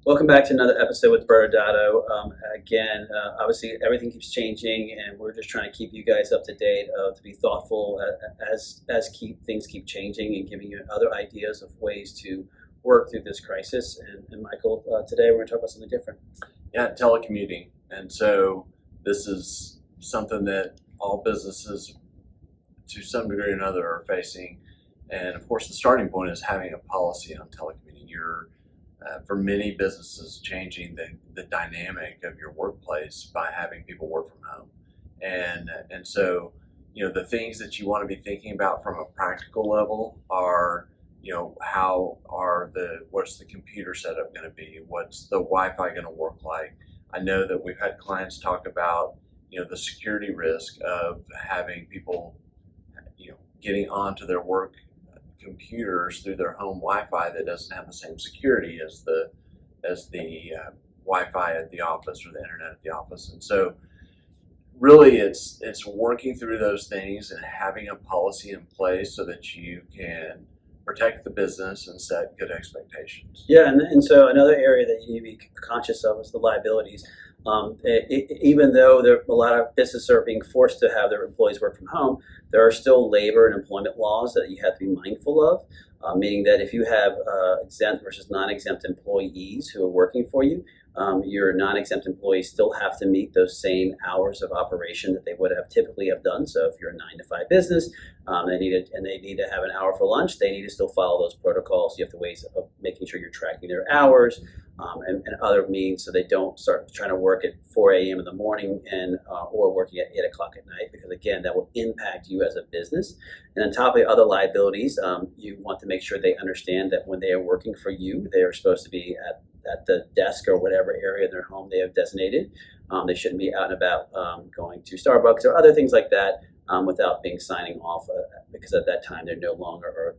Welcome back to another episode with ByrdAdatto. Again, obviously everything keeps changing, and we're just trying to keep you guys up to date, to be thoughtful things keep changing, and giving you other ideas of ways to work through this crisis. And Michael, today we're going to talk about something different. Yeah, telecommuting. And so this is something that all businesses to some degree or another are facing. And of course, the starting point is having a policy on telecommuting. For many businesses, changing the dynamic of your workplace by having people work from home. And so, the things that you want to be thinking about from a practical level are, what's the computer setup going to be? What's the Wi-Fi going to work like? I know that we've had clients talk about, the security risk of having people, getting onto their work computers through their home Wi-Fi that doesn't have the same security as the Wi-Fi at the office or the internet at the office. And so really it's working through those things and having a policy in place so that you can protect the business and set good expectations. Yeah, and so another area that you need to be conscious of is the liabilities. Even though a lot of businesses are being forced to have their employees work from home, there are still labor and employment laws that you have to be mindful of, meaning that if you have exempt versus non-exempt employees who are working for you, your non-exempt employees still have to meet those same hours of operation that they would have typically have done. So if you're a 9 to 5 business, they need to have an hour for lunch, they need to still follow those protocols. You have to ways of making sure you're tracking their hours, and other means, so they don't start trying to work at 4 a.m. in the morning or working at 8 o'clock at night, because again, that will impact you as a business. And on top of the other liabilities, you want to make sure they understand that when they are working for you, they are supposed to be at the desk or whatever area in their home they have designated. They shouldn't be out and about going to Starbucks or other things like that without being signing off, because at that time they're no longer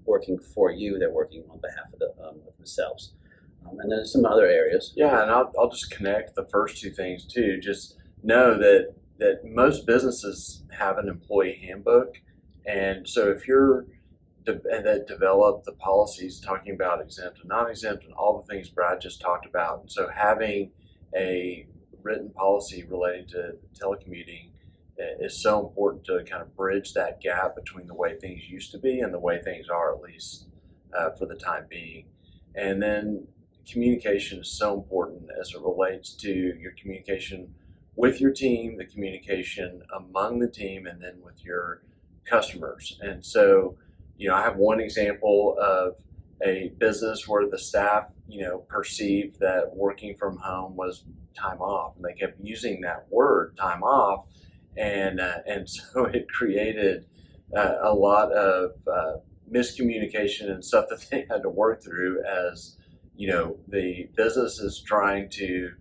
working for you, they're working on behalf of themselves. And then some other areas. Yeah, and I'll just connect the first two things too. Just know that most businesses have an employee handbook, and so if you're that develop the policies talking about exempt and non-exempt and all the things Brad just talked about, and so having a written policy relating to telecommuting is so important to kind of bridge that gap between the way things used to be and the way things are, at least for the time being. And then communication is so important as it relates to your communication with your team, the communication among the team, and then with your customers. And so, I have one example of a business where the staff, perceived that working from home was time off, and they kept using that word time off, and so it created a lot of miscommunication and stuff that they had to work through as the business is trying to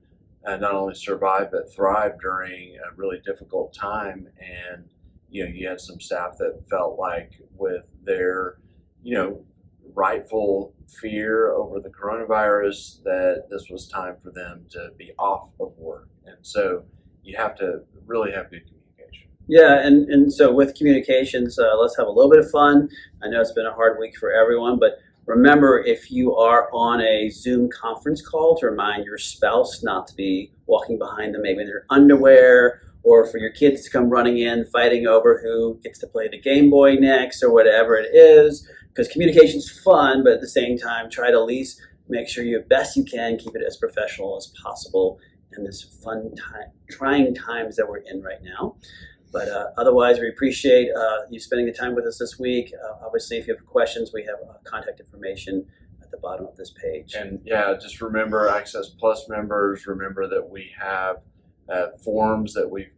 not only survive but thrive during a really difficult time. And you had some staff that felt like, with their rightful fear over the coronavirus, that this was time for them to be off of work. And so you have to really have good communication. Yeah, and so with communications, let's have a little bit of fun. I know it's been a hard week for everyone, but remember, if you are on a Zoom conference call, to remind your spouse not to be walking behind them, maybe in their underwear, or for your kids to come running in fighting over who gets to play the Game Boy next or whatever it is, because communication's fun, but at the same time, try to at least make sure you, best you can, keep it as professional as possible in this fun time, trying times that we're in right now. But otherwise, we appreciate you spending the time with us this week. Obviously, if you have questions, we have contact information at the bottom of this page. And yeah, just remember, Access Plus members, remember that we have forms that we've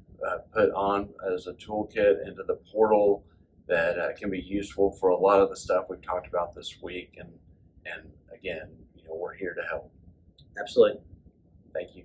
put on as a toolkit into the portal that can be useful for a lot of the stuff we've talked about this week. And again, we're here to help. Absolutely. Thank you.